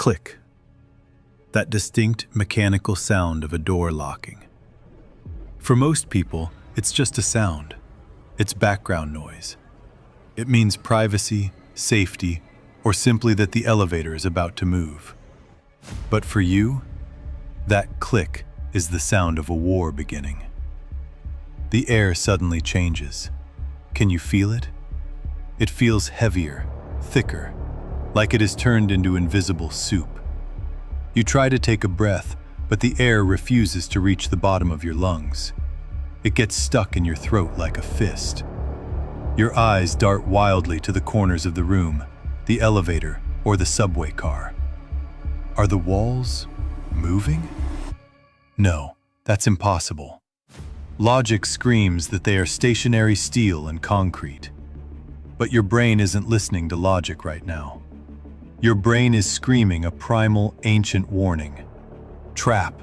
Click. That distinct mechanical sound of a door locking. For most people, it's just a sound. It's background noise. It means privacy, safety, or simply that the elevator is about to move. But for you, that click is the sound of a war beginning. The air suddenly changes. Can you feel it? It feels heavier, thicker, like it is turned into invisible soup. You try to take a breath, but the air refuses to reach the bottom of your lungs. It gets stuck in your throat like a fist. Your eyes dart wildly to the corners of the room, the elevator, or the subway car. Are the walls moving? No, that's impossible. Logic screams that they are stationary steel and concrete. But your brain isn't listening to logic right now. Your brain is screaming a primal, ancient warning. Trap,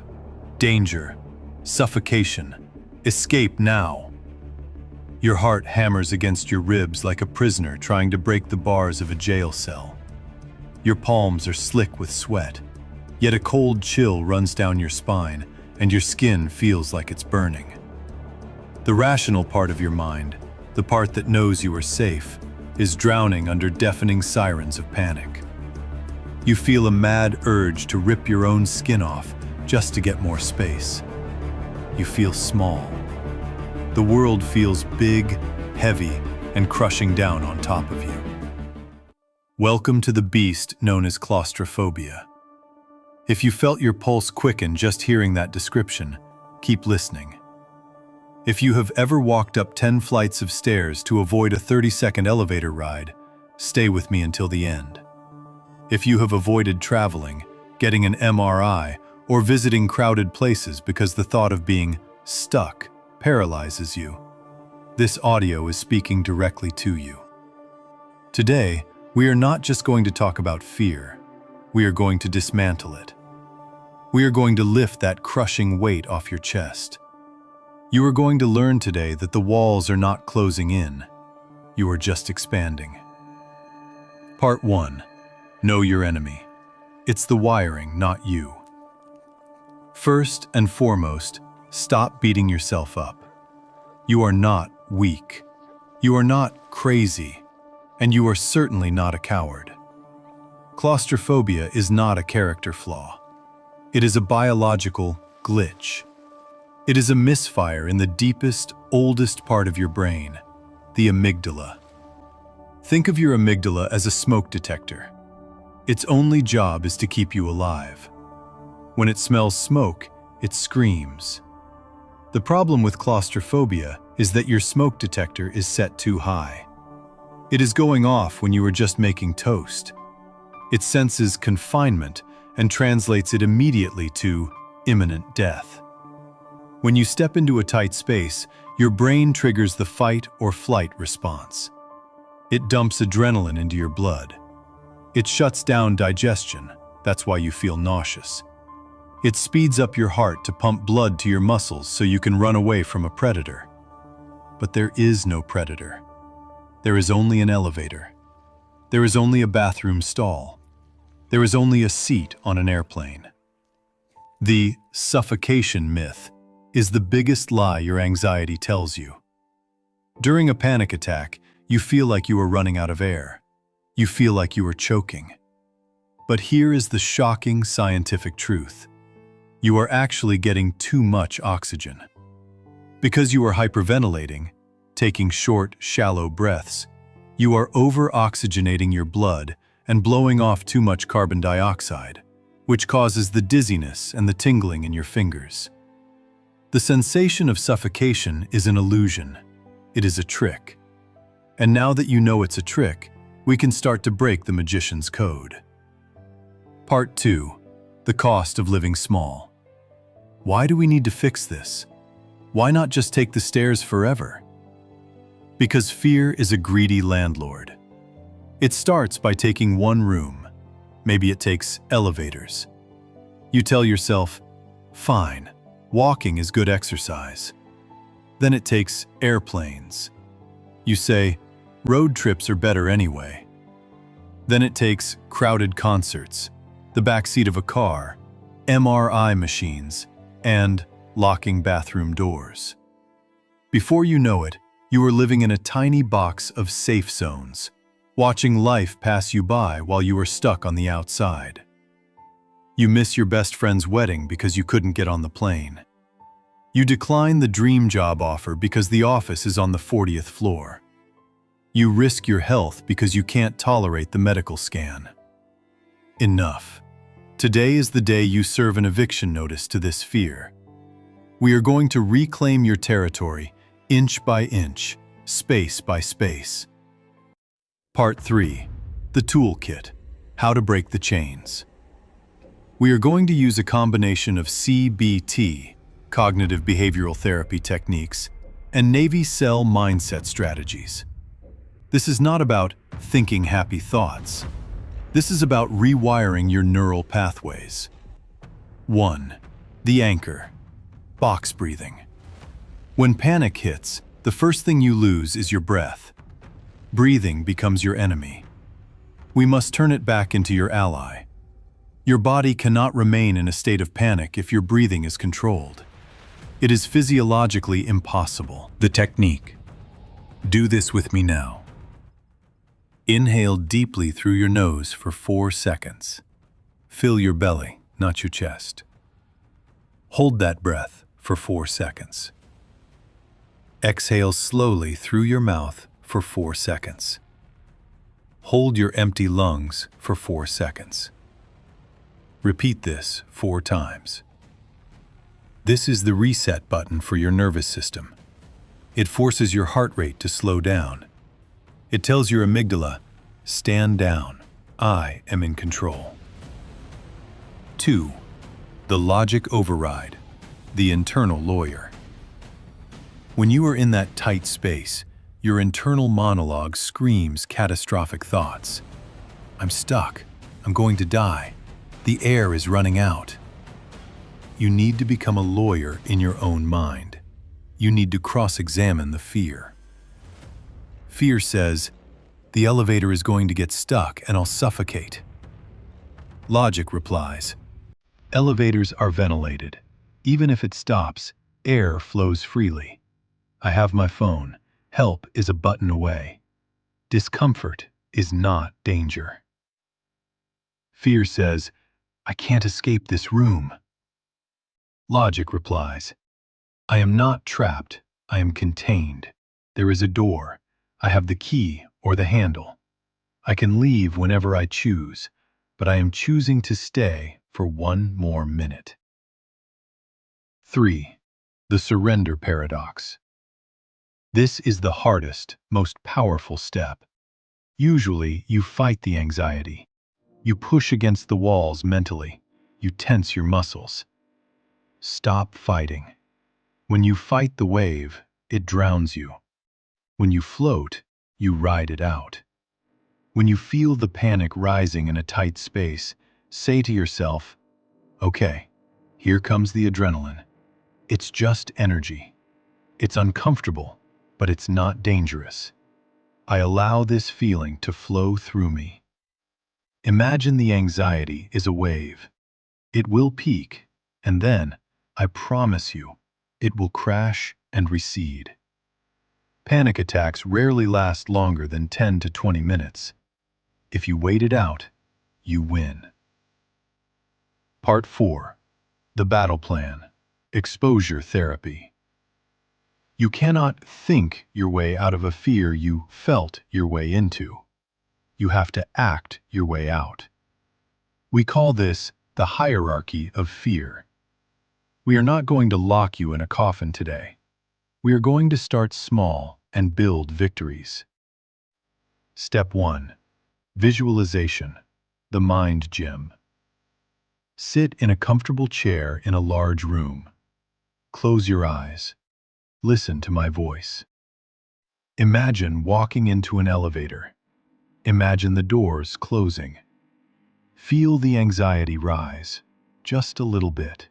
danger, suffocation, escape now. Your heart hammers against your ribs like a prisoner trying to break the bars of a jail cell. Your palms are slick with sweat, yet a cold chill runs down your spine and your skin feels like it's burning. The rational part of your mind, the part that knows you are safe, is drowning under deafening sirens of panic. You feel a mad urge to rip your own skin off just to get more space. You feel small. The world feels big, heavy, and crushing down on top of you. Welcome to the beast known as claustrophobia. If you felt your pulse quicken just hearing that description, keep listening. If you have ever walked up 10 flights of stairs to avoid a 30-second elevator ride, stay with me until the end. If you have avoided traveling, getting an MRI, or visiting crowded places because the thought of being stuck paralyzes you, this audio is speaking directly to you. Today, we are not just going to talk about fear. We are going to dismantle it. We are going to lift that crushing weight off your chest. You are going to learn today that the walls are not closing in. You are just expanding. Part 1. Know your enemy. It's the wiring, not you. First and foremost, stop beating yourself up. You are not weak. You are not crazy. And you are certainly not a coward. Claustrophobia is not a character flaw. It is a biological glitch. It is a misfire in the deepest, oldest part of your brain, the amygdala. Think of your amygdala as a smoke detector. Its only job is to keep you alive. When it smells smoke, it screams. The problem with claustrophobia is that your smoke detector is set too high. It is going off when you are just making toast. It senses confinement and translates it immediately to imminent death. When you step into a tight space, your brain triggers the fight or flight response. It dumps adrenaline into your blood. It shuts down digestion, that's why you feel nauseous. It speeds up your heart to pump blood to your muscles so you can run away from a predator. But there is no predator. There is only an elevator. There is only a bathroom stall. There is only a seat on an airplane. The suffocation myth is the biggest lie your anxiety tells you. During a panic attack, you feel like you are running out of air. You feel like you are choking. But here is the shocking scientific truth. You are actually getting too much oxygen. Because you are hyperventilating, taking short, shallow breaths, you are over-oxygenating your blood and blowing off too much carbon dioxide, which causes the dizziness and the tingling in your fingers. The sensation of suffocation is an illusion. It is a trick. And now that you know it's a trick, we can start to break the magician's code. Part 2. The cost of living small. Why do we need to fix this? Why not just take the stairs forever? Because fear is a greedy landlord. It starts by taking one room. Maybe it takes elevators. You tell yourself, fine, walking is good exercise. Then it takes airplanes. You say, road trips are better anyway. Then it takes crowded concerts. the backseat of a car, MRI machines, and locking bathroom doors. Before you know it, you are living in a tiny box of safe zones, watching life pass you by while you are stuck on the outside. You miss your best friend's wedding because you couldn't get on the plane. You decline the dream job offer because the office is on the 40th floor. You risk your health because you can't tolerate the medical scan. Enough. Today is the day you serve an eviction notice to this fear. We are going to reclaim your territory, inch by inch, space by space. Part 3. The Toolkit. How to break the chains. We are going to use a combination of CBT, cognitive behavioral therapy techniques, and Navy SEAL mindset strategies. This is not about thinking happy thoughts. This is about rewiring your neural pathways. 1. The anchor. Box breathing. When panic hits, the first thing you lose is your breath. Breathing becomes your enemy. We must turn it back into your ally. Your body cannot remain in a state of panic if your breathing is controlled. It is physiologically impossible. The technique. Do this with me now. Inhale deeply through your nose for 4 seconds. Fill your belly, not your chest. Hold that breath for 4 seconds. Exhale slowly through your mouth for 4 seconds. Hold your empty lungs for 4 seconds. Repeat this 4 times. This is the reset button for your nervous system. It forces your heart rate to slow down. It tells your amygdala, stand down, I am in control. 2. The logic override, the internal lawyer. When you are in that tight space, your internal monologue screams catastrophic thoughts. I'm stuck. I'm going to die. The air is running out. You need to become a lawyer in your own mind. You need to cross-examine the fear. Fear says, the elevator is going to get stuck and I'll suffocate. Logic replies, elevators are ventilated. Even if it stops, air flows freely. I have my phone. Help is a button away. Discomfort is not danger. Fear says, I can't escape this room. Logic replies, I am not trapped. I am contained. There is a door. I have the key or the handle. I can leave whenever I choose, but I am choosing to stay for 1 more minute. 3. The surrender paradox. This is the hardest, most powerful step. Usually, you fight the anxiety. You push against the walls mentally. You tense your muscles. Stop fighting. When you fight the wave, it drowns you. When you float, you ride it out. When you feel the panic rising in a tight space, say to yourself, okay, here comes the adrenaline. It's just energy. It's uncomfortable, but it's not dangerous. I allow this feeling to flow through me. Imagine the anxiety is a wave. It will peak, and then, I promise you, it will crash and recede. Panic attacks rarely last longer than 10 to 20 minutes. If you wait it out, you win. Part 4. The battle plan. Exposure therapy. You cannot think your way out of a fear you felt your way into. You have to act your way out. We call this the hierarchy of fear. We are not going to lock you in a coffin today. We are going to start small and build victories. Step 1. Visualization, the mind gym. Sit in a comfortable chair in a large room. Close your eyes. Listen to my voice. Imagine walking into an elevator. Imagine the doors closing. Feel the anxiety rise, just a little bit.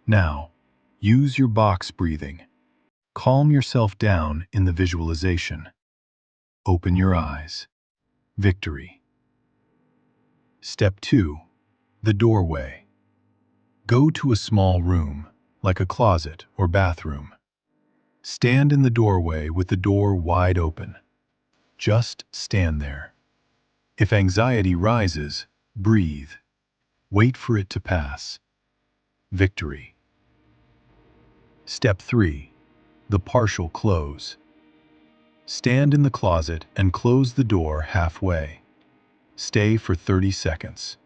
Now, use your box breathing. Calm yourself down in the visualization. Open your eyes. Victory. Step 2. The doorway. Go to a small room, like a closet or bathroom. Stand in the doorway with the door wide open. Just stand there. If anxiety rises, breathe. Wait for it to pass. Victory. Step 3. The partial close. Stand in the closet and close the door halfway. Stay for 30 seconds.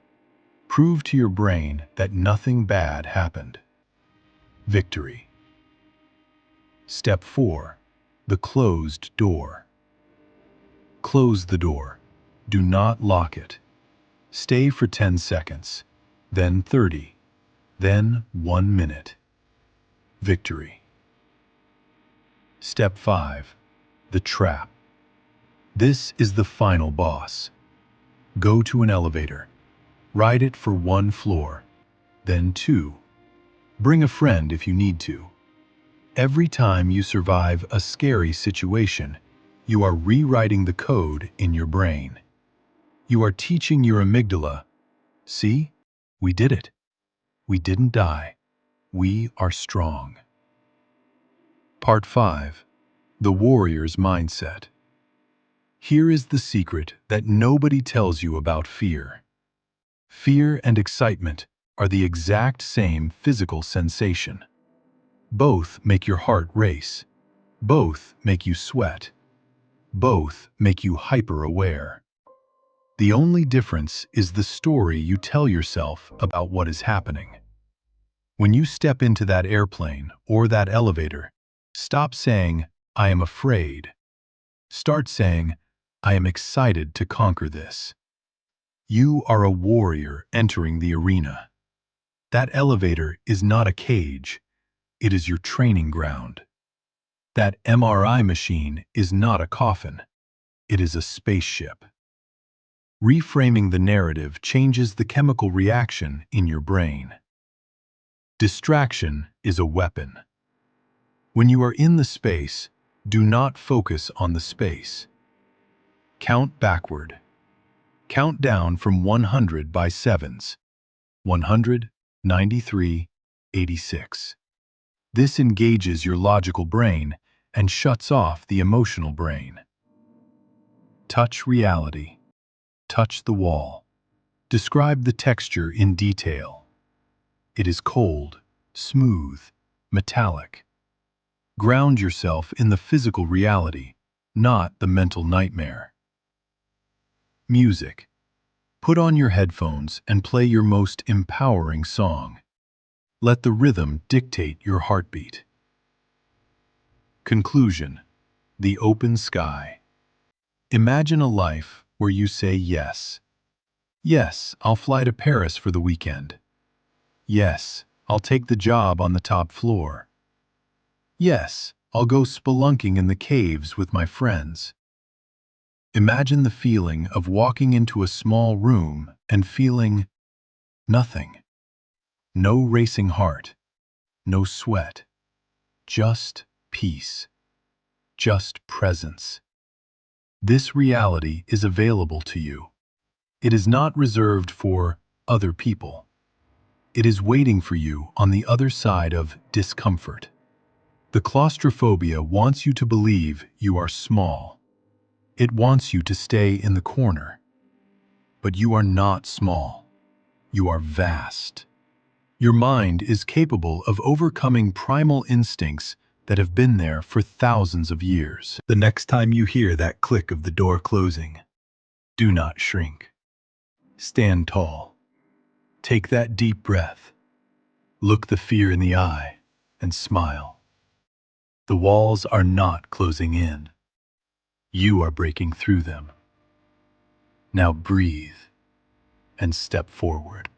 Prove to your brain that nothing bad happened. Victory. Step 4. The closed door. Close the door. Do not lock it. Stay for 10 seconds, then 30, then 1 minute. Victory. Step 5. The trap. This is the final boss. Go to an elevator. Ride it for 1 floor, then 2. Bring a friend if you need to. Every time you survive a scary situation, you are rewriting the code in your brain. You are teaching your amygdala, see, we did it. We didn't die. We are strong. Part 5. The warrior's mindset. Here is the secret that nobody tells you about fear. Fear and excitement are the exact same physical sensation. Both make your heart race. Both make you sweat. Both make you hyper-aware. The only difference is the story you tell yourself about what is happening. When you step into that airplane or that elevator, stop saying, "I am afraid." Start saying, "I am excited to conquer this." You are a warrior entering the arena. That elevator is not a cage, it is your training ground. That MRI machine is not a coffin, it is a spaceship. Reframing the narrative changes the chemical reaction in your brain. Distraction is a weapon. When you are in the space, do not focus on the space. Count backward. Count down from 100 by sevens. 100, 93, 86. This engages your logical brain and shuts off the emotional brain. Touch reality. Touch the wall. Describe the texture in detail. It is cold, smooth, metallic. Ground yourself in the physical reality, not the mental nightmare. Music. Put on your headphones and play your most empowering song. Let the rhythm dictate your heartbeat. Conclusion. The open sky. Imagine a life where you say yes. Yes, I'll fly to Paris for the weekend. Yes, I'll take the job on the top floor. Yes, I'll go spelunking in the caves with my friends. Imagine the feeling of walking into a small room and feeling nothing. No racing heart, no sweat, just peace, just presence. This reality is available to you. It is not reserved for other people. It is waiting for you on the other side of discomfort. The claustrophobia wants you to believe you are small. It wants you to stay in the corner. But you are not small. You are vast. Your mind is capable of overcoming primal instincts that have been there for thousands of years. The next time you hear that click of the door closing, do not shrink. Stand tall. Take that deep breath. Look the fear in the eye and smile. The walls are not closing in. You are breaking through them. Now breathe and step forward.